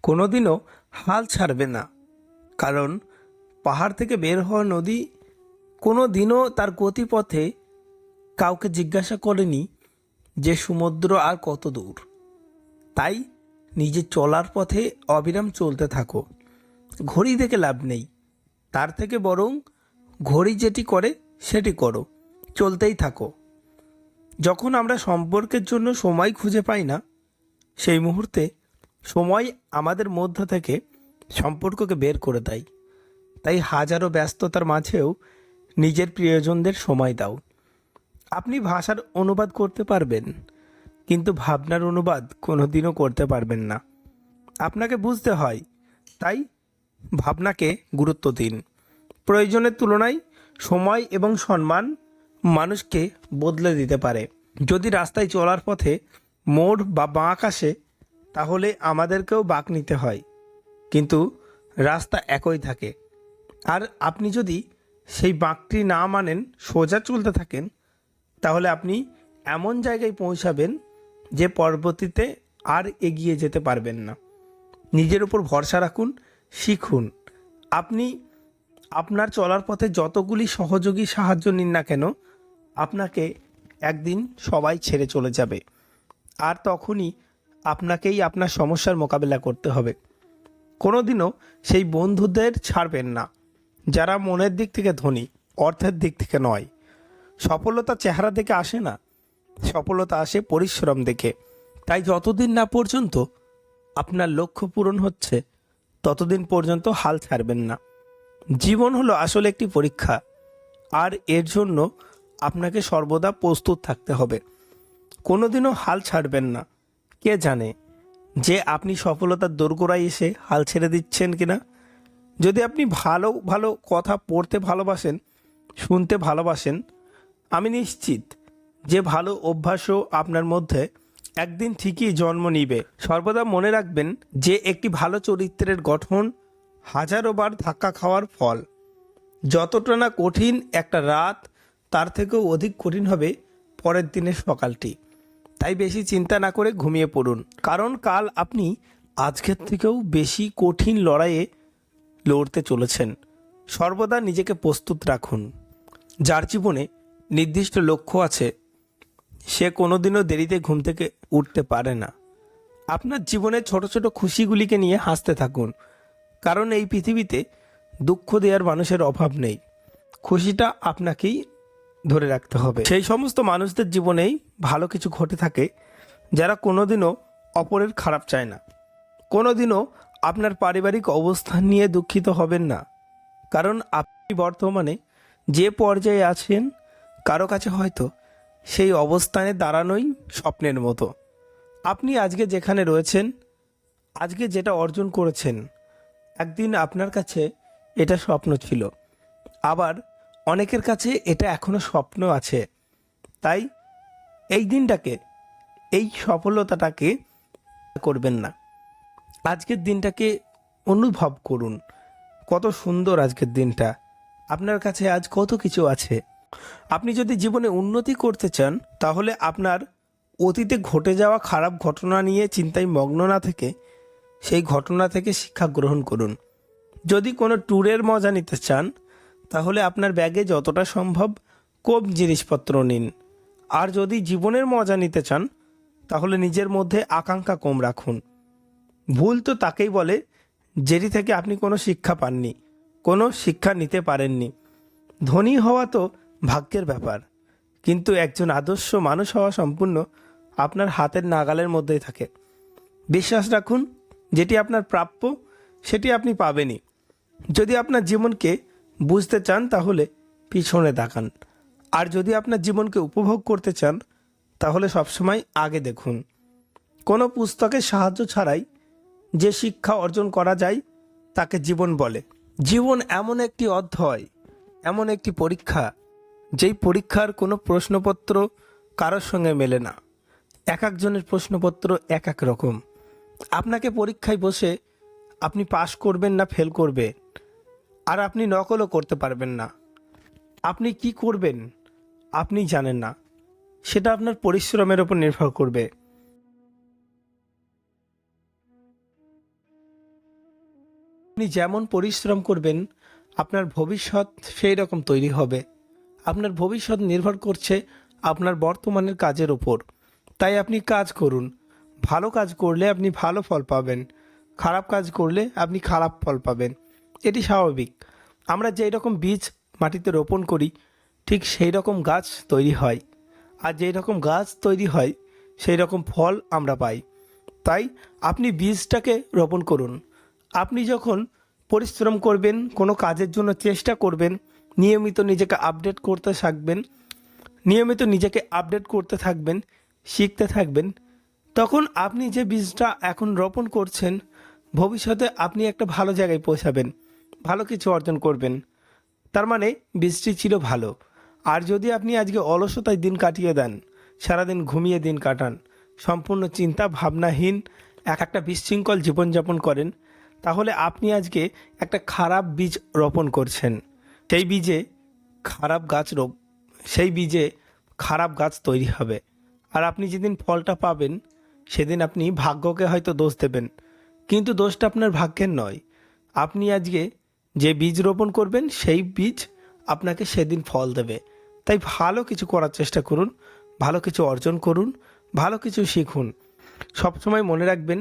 কোনোদিনও হাল ছাড়বে না, কারণ পাহাড় থেকে বের হওয়া নদী কোনো দিনও তার গতিপথে কাউকে জিজ্ঞাসা করেনি যে সমুদ্র আর কত দূর। তাই নিজে চলার পথে অবিরাম চলতে থাকো। ঘড়ি দেখে লাভ নেই, তার থেকে বরং ঘড়ি যেটি করে সেটি করো, চলতেই থাকো। যখন আমরা সম্পর্কের জন্য সময় খুঁজে পাই না, সেই মুহূর্তে সময় আমাদের মধ্য থেকে সম্পর্ককে বের করে দেয়। তাই হাজারো ব্যস্ততার মাঝেও নিজের প্রিয়জনদের সময় দাও। আপনি ভাষার অনুবাদ করতে পারবেন, কিন্তু ভাবনার অনুবাদ কোনোদিনও করতে পারবেন না। আপনাকে বুঝতে হয়, তাই ভাবনাকে গুরুত্ব দিন। প্রয়োজনের তুলনায় সময় এবং সম্মান মানুষকে বদলে দিতে পারে। যদি রাস্তায় চলার পথে মোড় বা বাঁক আসে, তাহলে আমাদেরকেও বাঁক নিতে হয়, কিন্তু রাস্তা একই থাকে। আর আপনি যদি সেই বাঁকটি না মানেন, সোজা চলতে থাকেন, তাহলে আপনি এমন জায়গায় পৌঁছাবেন যে পরবর্তীতে আর এগিয়ে যেতে পারবেন না। নিজের উপর ভরসা রাখুন, শিখুন। আপনি আপনার চলার পথে যতগুলি সহযোগী সাহায্য নিন না কেন, আপনাকে একদিন সবাই ছেড়ে চলে যাবে, আর তখনই আপনাকেই আপনার সমস্যার মোকাবেলা করতে হবে। কোনোদিনও সেই বন্ধুদের ছাড়বেন না যারা মনের দিক থেকে ধনী, অর্থের দিক থেকে নয়। সফলতা চেহারা দেখে আসে না, সফলতা আসে পরিশ্রম দেখে। তাই যতদিন না পর্যন্ত আপনার লক্ষ্য পূরণ হচ্ছে, ততদিন পর্যন্ত হাল ছাড়বেন না। জীবন হলো আসলে একটি পরীক্ষা, আর এর জন্য আপনাকে সর্বদা প্রস্তুত থাকতে হবে। কোনোদিনও হাল ছাড়বেন না। কে জানে যে আপনি সফলতার দোরগোড়ায় এসে হাল ছেড়ে দিচ্ছেন কিনা। যদি আপনি ভালো ভালো কথা পড়তে ভালোবাসেন, শুনতে ভালোবাসেন, আমি নিশ্চিত যে ভালো অভ্যাসও আপনার মধ্যে একদিন ঠিকই জন্ম নিবে। সর্বদা মনে রাখবেন যে একটি ভালো চরিত্রের গঠন হাজারো বার ধাক্কা খাওয়ার ফল। যতটা না কঠিন একটা রাত, তার থেকেও অধিক কঠিন হবে পরের দিনের সকালটি। তাই বেশি চিন্তা না করে ঘুমিয়ে পড়ুন, কারণ কাল আপনি আজকের থেকেও বেশি কঠিন লড়াইয়ে লড়তে চলেছেন। সর্বদা নিজেকে প্রস্তুত রাখুন। যার জীবনে নির্দিষ্ট লক্ষ্য আছে, সে কোনোদিনও দেরিতে ঘুম থেকে উঠতে পারে না। আপনার জীবনের ছোট ছোট খুশিগুলিকে নিয়ে হাসতে থাকুন, কারণ এই পৃথিবীতে দুঃখ দেওয়ার মানুষের অভাব নেই। খুশিটা আপনাকেই ধরে রাখতে হবে। সেই সমস্ত মানুষদের জীবনেই ভালো কিছু ঘটে থাকে যারা কোনোদিনও অপরের খারাপ চায় না। কোনোদিনও আপনার পারিবারিক অবস্থান নিয়ে দুঃখিত হবেন না, কারণ আপনি বর্তমানে যে পর্যায়ে আছেন, কারো কাছে হয়তো সেই অবস্থানে দাঁড়ানোই স্বপ্নের মতো। আপনি আজকে যেখানে রয়েছেন, আজকে যেটা অর্জন করেছেন, একদিন আপনার কাছে এটা স্বপ্ন ছিল, আবার অনেকের কাছে এটা এখনো স্বপ্ন আছে। তাই এই দিনটাকে, এই সফলতাটাকে করবেন না। আজকের দিনটাকে অনুভব করুন, কত সুন্দর আজকের দিনটা। আপনার কাছে আজ কত কিছু আছে। আপনি যদি জীবনে উন্নতি করতে চান, তাহলে আপনার অতীতে ঘটে যাওয়া খারাপ ঘটনা নিয়ে চিন্তায় মগ্ন না থেকে সেই ঘটনা থেকে শিক্ষা গ্রহণ করুন। যদি কোনো ট্যুরের মজা নিতে চান, তাহলে আপনার ব্যাগে যতটা সম্ভব কম জিনিসপত্র নিন। আর যদি জীবনের মজা নিতে চান, তাহলে নিজের মধ্যে আকাঙ্ক্ষা কম রাখুন। ভুল তো তাকেই বলে যেটি থেকে আপনি কোনো শিক্ষা পাননি, কোনো শিক্ষা নিতে পারেননি। ধনী হওয়া তো ভাগ্যের ব্যাপার, কিন্তু একজন আদর্শ মানুষ হওয়া সম্পূর্ণ আপনার হাতের নাগালের মধ্যেই থাকে। বিশ্বাস রাখুন, যেটি আপনার প্রাপ্য সেটি আপনি পাবেনই। যদি আপনার জীবনকে বুঝতে চান, তাহলে পিছনে তাকান। আর যদি আপনার জীবনকে উপভোগ করতে চান, তাহলে সবসময় আগে দেখুন। কোনো পুস্তকের সাহায্য ছাড়াই যে শিক্ষা অর্জন করা যায়, তাকে জীবন বলে। জীবন এমন একটি অধ্যায়, এমন একটি পরীক্ষা, যেই পরীক্ষার কোনো প্রশ্নপত্র কারোর সঙ্গে মেলে না। এক একজনের প্রশ্নপত্র এক এক রকম। আপনাকে পরীক্ষায় বসে আপনি পাশ করবেন না ফেল করবেন, আর আপনি নকলও করতে পারবেন না। আপনি কি করবেন আপনি জানেন না, সেটা আপনার পরিশ্রমের উপর নির্ভর করবে। আপনি যেমন পরিশ্রম করবেন আপনার ভবিষ্যৎ সেই রকম তৈরি হবে। আপনার ভবিষ্যৎ নির্ভর করছে আপনার বর্তমানের কাজের ওপর। তাই আপনি কাজ করুন। ভালো কাজ করলে আপনি ভালো ফল পাবেন, খারাপ কাজ করলে আপনি খারাপ ফল পাবেন। এটি স্বাভাবিক। আমরা যেই রকম বীজ মাটিতে রোপণ করি ঠিক সেই রকম গাছ তৈরি হয়, আর যেই রকম গাছ তৈরি হয় সেই রকম ফল আমরা পাই। তাই আপনি বীজটাকে রোপণ করুন। আপনি যখন পরিশ্রম করবেন, কোনো কাজের জন্য চেষ্টা করবেন, নিয়মিত নিজেকে আপডেট করতে থাকবেন, শিখতে থাকবেন, তখন আপনি যে বীজটা এখন রোপণ করছেন ভবিষ্যতে আপনি একটা ভালো জায়গায় পৌঁছাবেন, ভালো কিছু অর্জন করবেন। তার মানে বীজটি ছিল ভালো। আর যদি আপনি আজকে অলসতায় দিন কাটিয়ে দেন, সারাদিন ঘুমিয়ে দিন কাটান, সম্পূর্ণ চিন্তা ভাবনাহীন একটা বিশৃঙ্খল জীবনযাপন করেন, তাহলে আপনি আজকে একটা খারাপ বীজ রোপণ করছেন। সেই বীজে সেই বীজে খারাপ গাছ তৈরি হবে। আর আপনি যেদিন ফলটা পাবেন সেদিন আপনি ভাগ্যকে হয়তো দোষ দেবেন, কিন্তু দোষটা আপনার ভাগ্যের নয়। আপনি আজকে যে বীজ রোপণ করবেন সেই বীজ আপনাকে সেদিন ফল দেবে। তাই ভালো কিছু করার চেষ্টা করুন, ভালো কিছু অর্জন করুন, ভালো কিছু শিখুন। সবসময় মনে রাখবেন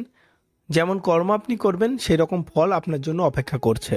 যেমন কর্ম আপনি করবেন সেই রকম ফল আপনার জন্য অপেক্ষা করছে।